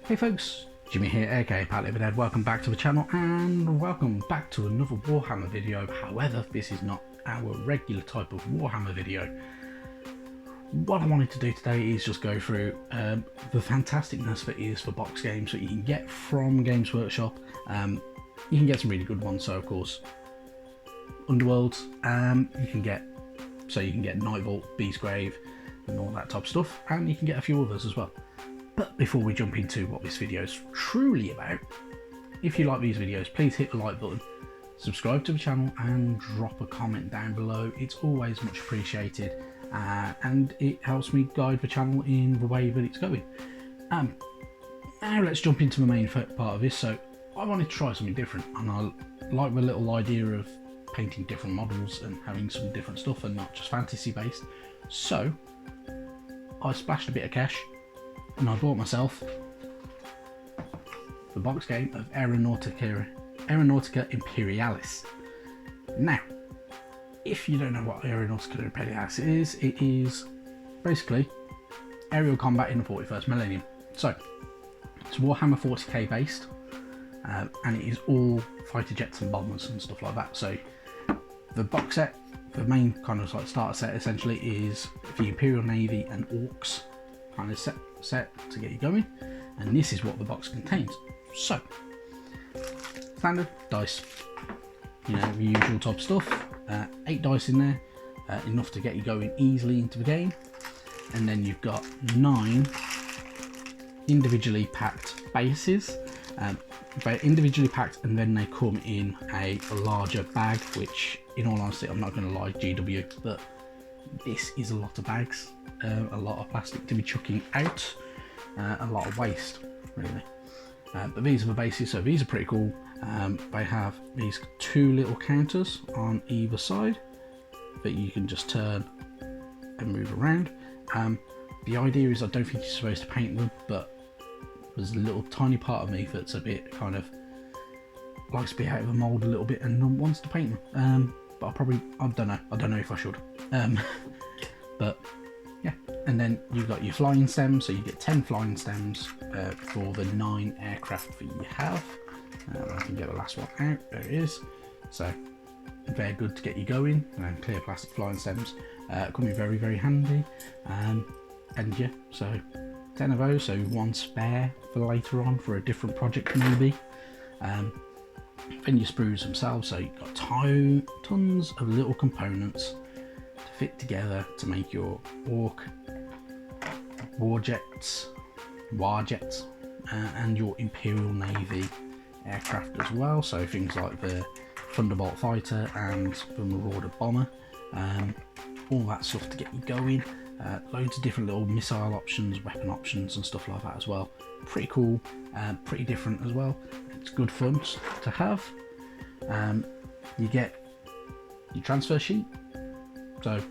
Hey folks, Jimmy here, aka MacLeod. Welcome back to the channel and welcome back to another Warhammer video. However, this is not our regular type of Warhammer video. What I wanted to do today is just go through the fantasticness that is for box games that you can get from Games Workshop. You can get some really good ones, so of course Underworld, you can get Night Vault, Beastgrave and all that type of stuff, and you can get a few others as well. But before we jump into what this video is truly about, if you like these videos, please hit the like button, subscribe to the channel and drop a comment down below. It's always much appreciated and it helps me guide the channel in the way that it's going. Now let's jump into the main part of this. So I wanted to try something different, and I like the little idea of painting different models and having some different stuff and not just fantasy based. So I splashed a bit of cash and I bought myself the box game of Aeronautica Imperialis. Now, if you don't know what Aeronautica Imperialis is, it is basically aerial combat in the 41st millennium. So, it's Warhammer 40k based, and it is all fighter jets and bombers and stuff like that. So, the box set, the main kind of like starter set essentially, is the Imperial Navy and Orcs kind of set to get you going, and this is what the box contains. So, standard dice, you know, the usual top stuff. 8 dice in there, enough to get you going easily into the game, and then you've got 9 individually packed bases. They're individually packed, and then they come in a larger bag, which in all honesty, I'm not going to lie, GW, but this is a lot of bags, a lot of plastic to be chucking out, a lot of waste really. But these are the bases, so these are pretty cool. They have these 2 little counters on either side that you can just turn and move around. The idea is, I don't think you're supposed to paint them, but there's a little tiny part of me that's a bit kind of likes to be out of a mould a little bit and wants to paint them. But I don't know if I should. But yeah, and then you've got your flying stems, so you get 10 flying stems for the 9 aircraft that you have. I can get the last one out, there it is. So very good to get you going, and clear plastic flying stems come in very, very handy. And yeah, so 10 of those, so 1 spare for later on for a different project maybe. Then your sprues themselves, so you've got tons of little components to fit together to make your Orc warjets, and your Imperial Navy aircraft as well. So things like the Thunderbolt fighter and the Marauder bomber, all that stuff to get you going. Loads of different little missile options, weapon options and stuff like that as well. Pretty cool, pretty different as well. It's good fun to have. You get your transfer sheet, so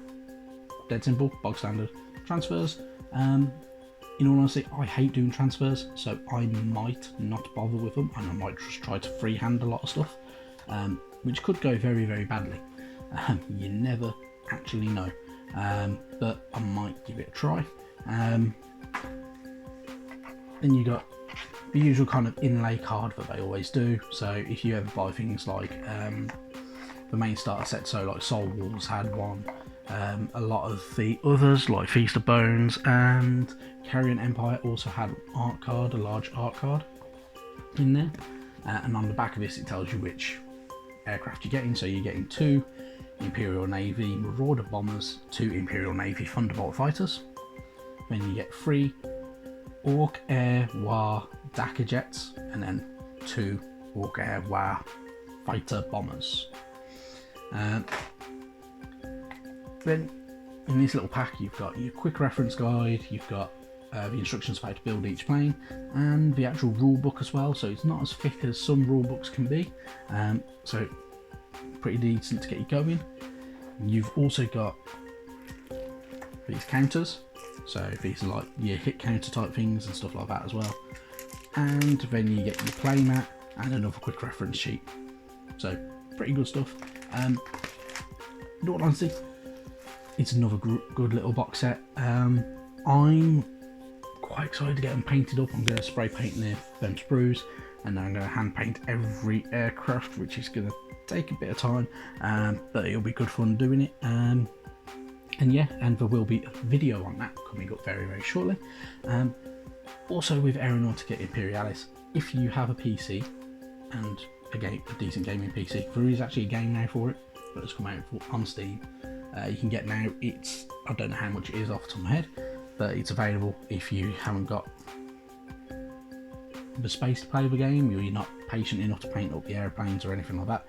dead simple, bog standard transfers. In all honesty, I hate doing transfers, so I might not bother with them, and I might just try to freehand a lot of stuff, which could go very, very badly. You never actually know, but I might give it a try. Then you got the usual kind of inlay card that they always do. So if you ever buy things like the main starter set, so like Soul Wars had one, a lot of the others like Feast of Bones and Carrion Empire also had an art card, a large art card in there, and on the back of this it tells you which aircraft you're getting. So you're getting 2 Imperial Navy Marauder bombers, 2 Imperial Navy Thunderbolt fighters, then you get 3 Orc Air War Dakka jets, and then 2 Orc Air War fighter bombers. Then in this little pack you've got your quick reference guide, you've got the instructions for how to build each plane, and the actual rule book as well. So it's not as thick as some rule books can be, so pretty decent to get you going. You've also got these counters, so these are like your hit counter type things and stuff like that as well. And then you get your playmat and another quick reference sheet. So pretty good stuff. In all honesty, it's another good little box set. I'm quite excited to get them painted up. I'm going to spray paint them sprues, and then I'm going to hand paint every aircraft, which is going to take a bit of time, but it'll be good fun doing it. And yeah, and there will be a video on that coming up very, very shortly. Also with Aeronautica Imperialis, if you have a PC and a decent gaming PC, there is actually a game now for it that has come out on Steam. You can get now. It's, I don't know how much it is off the top of my head, but it's available if you haven't got the space to play the game, or you're not patient enough to paint up the airplanes or anything like that.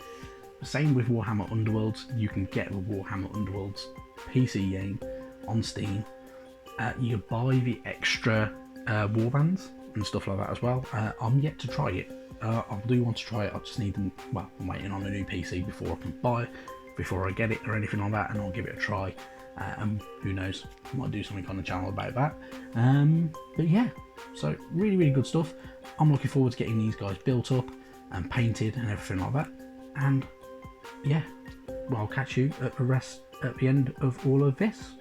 The same with Warhammer Underworlds. You can get the Warhammer Underworlds PC game on Steam. You can buy the extra warbands and stuff like that as well. I'm yet to try it. I do want to try it. I just need them. Well, I'm waiting on a new PC before I can buy it, before I get it or anything like that, and I'll give it a try. And who knows, I might do something on the channel about that. But yeah, so really, really good stuff. I'm looking forward to getting these guys built up and painted and everything like that. And yeah, well, I'll catch you at the end of all of this.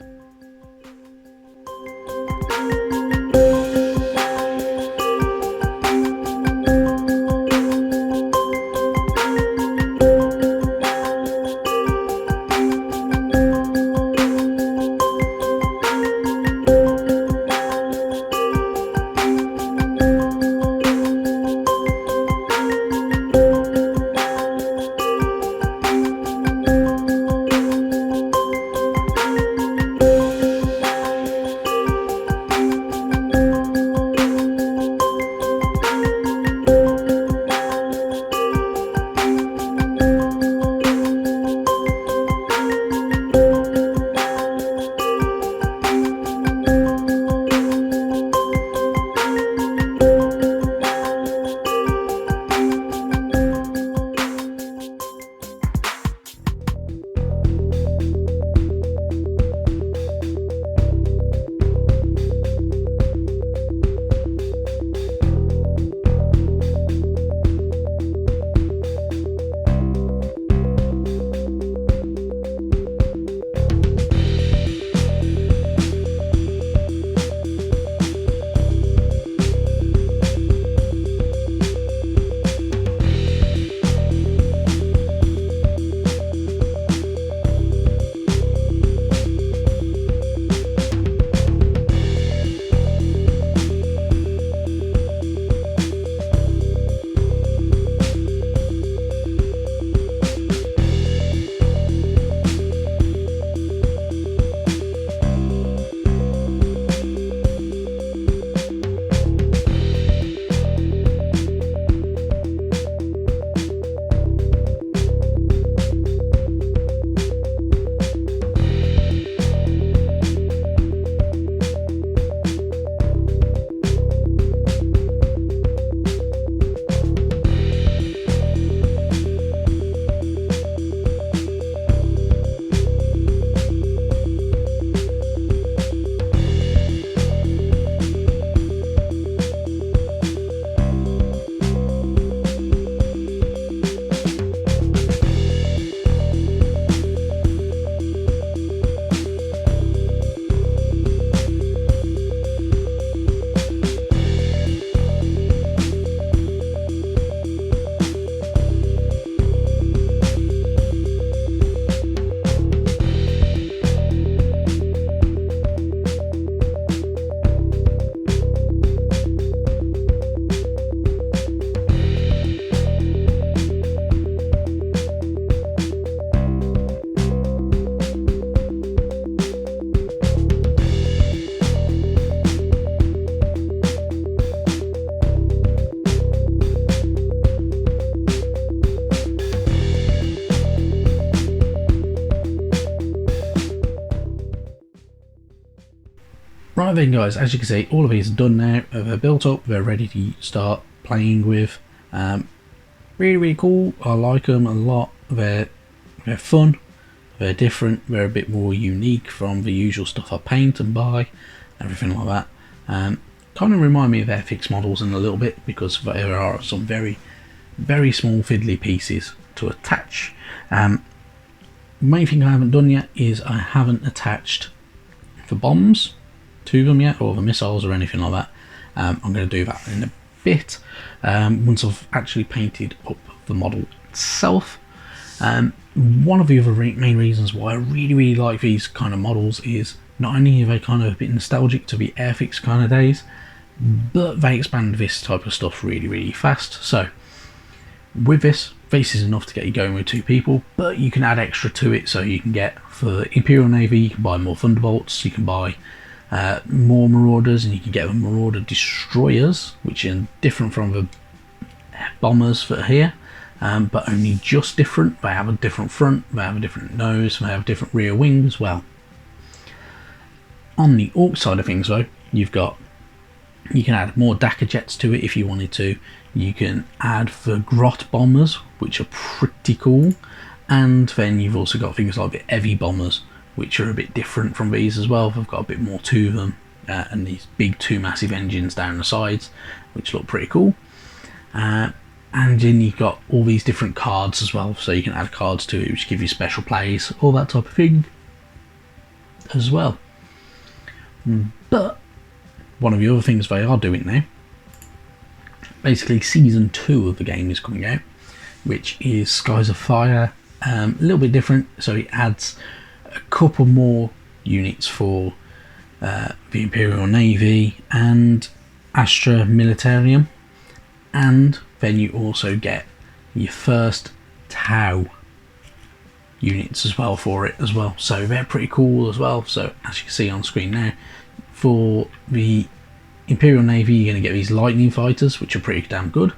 Right then guys, as you can see, all of these are done now. They're built up, they're ready to start playing with. Really cool. I like them a lot. They're fun, they're different, they're a bit more unique from the usual stuff I paint and buy, everything like that. Kind of remind me of FX models in a little bit, because there are some very small fiddly pieces to attach. Main thing I haven't done yet is I haven't attached the bombs to them yet, or the missiles or anything like that. I'm going to do that in a bit once I've actually painted up the model itself. One of the other main reasons why I really like these kind of models is not only are they kind of a bit nostalgic to the Airfix kind of days, but they expand this type of stuff really fast. So with this is enough to get you going with 2 people, but you can add extra to it. So you can get, for Imperial Navy, you can buy more Thunderbolts, you can buy more Marauders, and you can get the Marauder Destroyers, which are different from the bombers that are here, but only just different. They have a different front, they have a different nose, they have different rear wing as well. On the Orc side of things though, you can add more Dakka jets to it if you wanted to. You can add the Grot bombers, which are pretty cool, and then you've also got things like the Heavy bombers, which are a bit different from these as well. They've got a bit more to them, and these big 2 massive engines down the sides, which look pretty cool. And then you've got all these different cards as well, so you can add cards to it which give you special plays, all that type of thing as well. But one of the other things they are doing now, basically season 2 of the game is coming out, which is Skies of Fire. A little bit different, so it adds a couple more units for the Imperial Navy and Astra Militarium, and then you also get your first Tau units as well for it as well, so they're pretty cool as well. So as you can see on screen now, for the Imperial Navy you're going to get these lightning fighters, which are pretty damn good.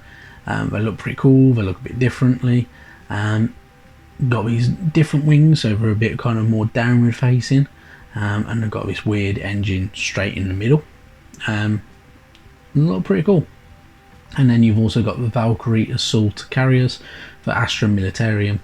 They look pretty cool, they look a bit differently. Got these different wings, so they're a bit kind of more downward facing, and they've got this weird engine straight in the middle. Look pretty cool. And then you've also got the Valkyrie assault carriers for Astra Militarium.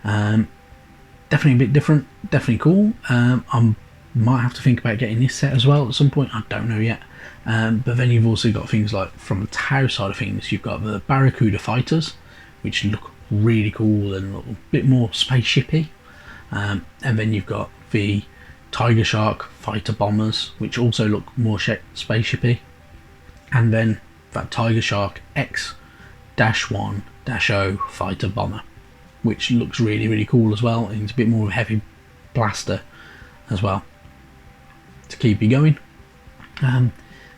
Definitely a bit different, definitely cool. I might have to think about getting this set as well at some point, I don't know yet. But then you've also got things like, from the Tau side of things, you've got the Barracuda fighters, which look really cool and look a bit more spaceshipy. And then you've got the Tiger Shark fighter bombers, which also look more spaceshipy. And then that Tiger Shark X-1-0 fighter bomber, which looks really cool as well, and it's a bit more of a heavy blaster as well to keep you going.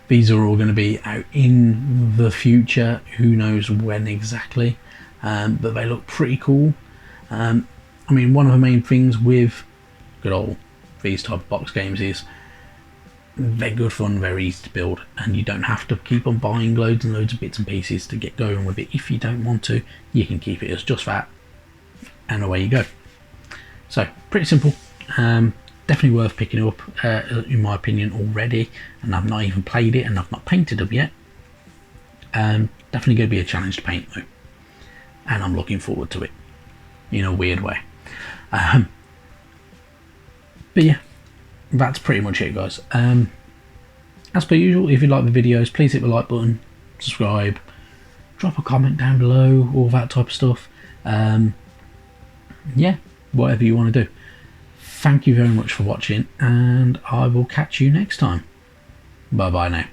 These are all going to be out in the future, who knows when exactly, but they look pretty cool. I mean, one of the main things with good old these type of box games is they're good fun, very easy to build, and you don't have to keep on buying loads and loads of bits and pieces to get going with it. If you don't want to, you can keep it as just that, and away you go. So pretty simple. Definitely worth picking up, in my opinion, already, and I've not even played it and I've not painted them yet. Definitely going to be a challenge to paint though, and I'm looking forward to it in a weird way. But yeah, that's pretty much it, guys. As per usual, if you like the videos, please hit the like button, subscribe, drop a comment down below, all that type of stuff. Yeah, whatever you want to do. Thank you very much for watching, and I will catch you next time. Bye bye now.